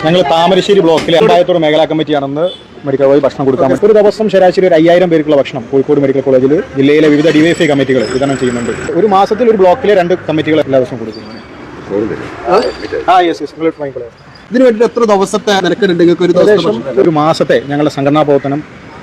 ഞങ്ങൾ താമരശ്ശേരി ബ്ലോക്കിലെ അമ്പായത്തോട് മേഖലാ കമ്മിറ്റിയാണെന്ന് മെഡിക്കൽ കോളേജ് ഭക്ഷണം കൊടുക്കാൻ ഒരു ദിവസം ശരാശരി ഒരു 5000 പേർക്കുള്ള ഭക്ഷണം കോഴിക്കോട് മെഡിക്കൽ കോളേജിൽ ജില്ലയിലെ വിവിധ ഡിവൈഎഫ്ഐ കമ്മിറ്റികൾ വിതരണം ചെയ്യുന്നുണ്ട്. ഒരു മാസത്തിൽ ഒരു ബ്ലോക്കിലെ 2 കമ്മിറ്റികൾ എല്ലാ ദിവസവും കൊടുക്കുന്നു. ഇതിനു വേണ്ടി എത്ര ദിവസത്തെ നിരക്കുണ്ട്? ഒരു മാസത്തെ ഞങ്ങളുടെ സംഘടനാ പ്രവർത്തനം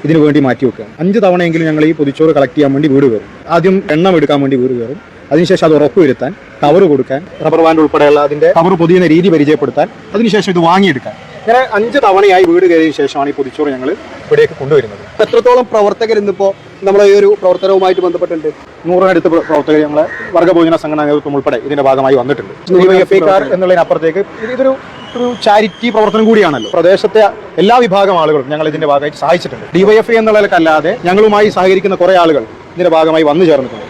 ഇതിനു വേണ്ടി മാറ്റിവെക്കുകയാണ്. 5 തവണയെങ്കിലും ഞങ്ങൾ ഈ പൊതിച്ചോറ് കളക്ട് ചെയ്യാൻ വേണ്ടി വീട് കയറും. ആദ്യം എണ്ണം എടുക്കാൻ വേണ്ടി വീട് കയറും. അതിനുശേഷം അത് ഉറപ്പുവരുത്താൻ, കവർ കൊടുക്കാൻ, റബ്ബർ ബാൻഡ് ഉൾപ്പെടെയുള്ള അതിന്റെ കവർ പൊതിയുന്ന രീതി പരിചയപ്പെടുത്താൻ, അതിനുശേഷം ഇത് വാങ്ങിയെടുക്കാൻ, ഇങ്ങനെ 5 തവണയായി വീട് കയറിയ ശേഷമാണ് ഈ പൊതിച്ചോറ് ഞങ്ങൾ ഇവിടേക്ക് കൊണ്ടുവരുന്നത്. എത്രത്തോളം പ്രവർത്തകർ ഇന്നിപ്പോ നമ്മളെ ഈ ഒരു പ്രവർത്തനവുമായിട്ട് ബന്ധപ്പെട്ടുണ്ട്? 100-നടുത്ത് പ്രവർത്തകർ നമ്മളെ വർഗ്ഗഭോജന സംഘടനാ നേതൃത്വം ഉൾപ്പെടെ ഇതിന്റെ ഭാഗമായി വന്നിട്ടുണ്ട്. ഡിവൈഎഫ്ഐക്കാർ എന്നുള്ളതിനപ്പുറത്തേക്ക് ഇതൊരു ചാരിറ്റി പ്രവർത്തനം കൂടിയാണല്ലോ. പ്രദേശത്തെ എല്ലാ വിഭാഗം ആളുകളും ഞങ്ങൾ ഇതിന്റെ ഭാഗമായിട്ട് സഹായിച്ചിട്ടുണ്ട്. ഡിവൈഎഫ്ഐ എന്നുള്ളതിലല്ലാതെ ഞങ്ങളുമായി സഹകരിക്കുന്ന കുറെ ആളുകൾ ഇതിന്റെ ഭാഗമായി വന്നു ചേർന്നിട്ടുണ്ട്.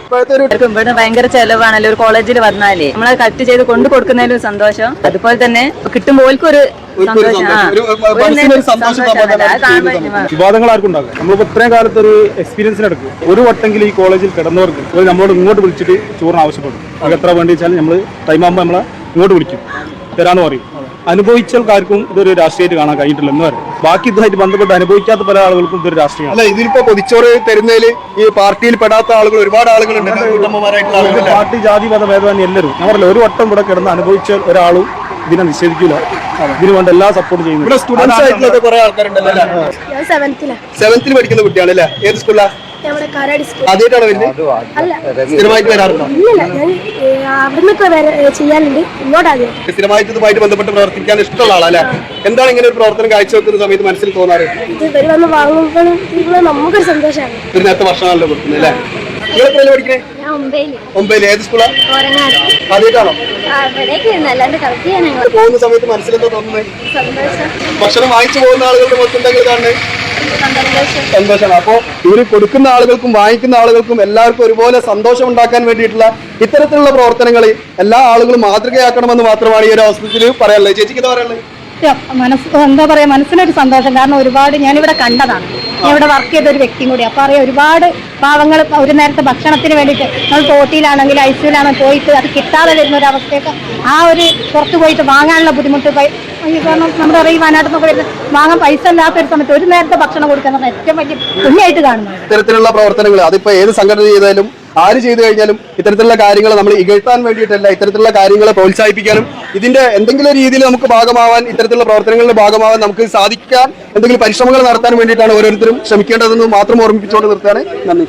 ഇവിടെ ഭയങ്കര ചെലവാണല്ലോ. ഒരു കോളേജിൽ വന്നാലേ നമ്മളത് കട്ട് ചെയ്ത് കൊണ്ടു കൊടുക്കുന്നതിലും സന്തോഷം, അതുപോലെ തന്നെ കിട്ടുമ്പോൾ ഒരു വിവാദങ്ങൾ ആർക്കും ഉണ്ടാകും. നമ്മളിപ്പോ ഇത്രയും കാലത്ത് ഒരു എക്സ്പീരിയൻസിന് എടുക്കും. ഒരു വട്ടെങ്കിലും ഈ കോളേജിൽ കിടന്നവർക്ക് നമ്മളോട് ഇങ്ങോട്ട് വിളിച്ചിട്ട് ചോറിന് ആവശ്യപ്പെടും. അത് എത്ര വേണ്ടി വെച്ചാൽ നമ്മൾ ടൈം ആകുമ്പോൾ നമ്മളെ ഇങ്ങോട്ട് വിളിക്കും, തരാന്ന് പറയും. അനുഭവിച്ചവർക്കാർക്കും ഇതൊരു രാഷ്ട്രീയമായിട്ട് കാണാൻ കഴിഞ്ഞിട്ടില്ല എന്ന് പറയും. ബാക്കി ഇതുമായിട്ട് ബന്ധപ്പെട്ട് അനുഭവിക്കാത്ത പല ആളുകൾക്കും ഇതൊരു രാഷ്ട്രീയമാണ്. അല്ല, ഇതിലിപ്പോ പൊതിച്ചോറ് തരുന്നതിൽ ഈ പാർട്ടിയിൽ പെടാത്ത ആളുകൾ ഒരുപാട് ആളുകളുണ്ട്. പാർട്ടി, ജാതി, മത ഭേദമന്യേ എല്ലാവരും ഞാൻ പറയില്ല, ഒരു വട്ടം ഇവിടെ കിടന്ന് അനുഭവിച്ച ഒരാളും ഇതിനെ നിഷേധിക്കില്ല. ഇതിന് വേണ്ട എല്ലാ സപ്പോർട്ട് ചെയ്യുന്നു. സ്റ്റുഡൻസ് ആയിട്ടുള്ള കുറെ ആൾക്കാരുണ്ടല്ലോ. 7th പഠിക്കുന്ന കുട്ടിയാണ് അല്ലേ? ഏത് സ്കൂളാ? ആദ്യമായിട്ടാണ് വരുന്നത്? സ്ഥിരമായിട്ട് വരാറുണ്ടോ? സ്ഥിരമായിട്ട് ഇതുമായിട്ട് ബന്ധപ്പെട്ട് പ്രവർത്തിക്കാൻ ഇഷ്ടമുള്ള ആളല്ലേ? എന്താണ് ഇങ്ങനെ ഒരു പ്രവർത്തനം കാഴ്ചവെക്കുന്ന സമയത്ത് മനസ്സിൽ തോന്നാറ്? നമുക്കൊരു സന്തോഷമാണ്. ഒരു നേരത്തെ ഭക്ഷണമല്ലോ കൊടുക്കുന്നത് അല്ലേ? നിങ്ങൾ പഠിക്കണേ? 9 ഏത് സ്കൂളാ? ആദ്യമായിട്ടാണോ പോകുന്ന സമയത്ത് മനസ്സിലെന്താ തോന്നുന്നത്? ഭക്ഷണം വാങ്ങിച്ചു പോകുന്ന ആളുകളുടെ മൊത്തം കാണുന്നത് സന്തോഷമാണ്. അപ്പോ ഇവര് കൊടുക്കുന്ന ആളുകൾക്കും വാങ്ങിക്കുന്ന ആളുകൾക്കും എല്ലാവർക്കും ഒരുപോലെ സന്തോഷം ഉണ്ടാക്കാൻ വേണ്ടിയിട്ടുള്ള ഇത്തരത്തിലുള്ള പ്രവർത്തനങ്ങൾ എല്ലാ ആളുകളും മാതൃകയാക്കണമെന്ന് മാത്രമാണ് ഈ ഒരു അവസരത്തിൽ പറയാനുള്ളത്. ചേച്ചിക്ക് എന്താ പറയാനുള്ളത്? എന്താ പറയാ, മനസ്സിനൊരു സന്തോഷം. കാരണം ഒരുപാട് ഞാനിവിടെ കണ്ടതാണ്. ഞാൻ ഇവിടെ വർക്ക് ചെയ്ത ഒരു വ്യക്തിയും കൂടി. അപ്പൊ അറിയാം, ഒരുപാട് പാവങ്ങൾ ഒരു നേരത്തെ ഭക്ഷണത്തിന് വേണ്ടിയിട്ട് നമ്മൾ തോട്ടിയിലാണെങ്കിൽ ഐസിയിലാണെങ്കിൽ പോയിട്ട് അത് കിട്ടാതെ വരുന്ന ഒരു അവസ്ഥയൊക്കെ, ആ ഒരു പുറത്ത് പോയിട്ട് വാങ്ങാനുള്ള ബുദ്ധിമുട്ട്. കാരണം നമ്മുടെ ഈ വയനാട്ടിൽ നിന്നൊക്കെ വരുന്നത് വാങ്ങാൻ പൈസ ഇല്ലാത്തൊരു സമയത്ത് ഒരു നേരത്തെ ഭക്ഷണം കൊടുക്കാൻ പറഞ്ഞാൽ ഏറ്റവും വലിയ പുണ്യമായിട്ട് കാണുന്നത്. ഇത്തരത്തിലുള്ള പ്രവർത്തനങ്ങൾ അതിപ്പോ ഏത് സംഘടന ചെയ്താലും ആര് ചെയ്തു കഴിഞ്ഞാലും ഇത്തരത്തിലുള്ള കാര്യങ്ങൾ നമ്മൾ ഇകഴ്ത്താൻ വേണ്ടിയിട്ടല്ല, ഇത്തരത്തിലുള്ള കാര്യങ്ങളെ പ്രോത്സാഹിപ്പിക്കാനും ഇതിന്റെ എന്തെങ്കിലും രീതിയിൽ നമുക്ക് ഭാഗമാവാൻ, ഇത്തരത്തിലുള്ള പ്രവർത്തനങ്ങളുടെ ഭാഗമാവാൻ നമുക്ക് സാധിക്കാൻ എന്തെങ്കിലും പരിശ്രമങ്ങൾ നടത്താൻ വേണ്ടിയിട്ടാണ് ഓരോരുത്തരും ശ്രമിക്കേണ്ടതെന്ന് മാത്രം ഓർമ്മിപ്പിച്ചുകൊണ്ട് നിർത്തുകയാണ്. നന്ദി.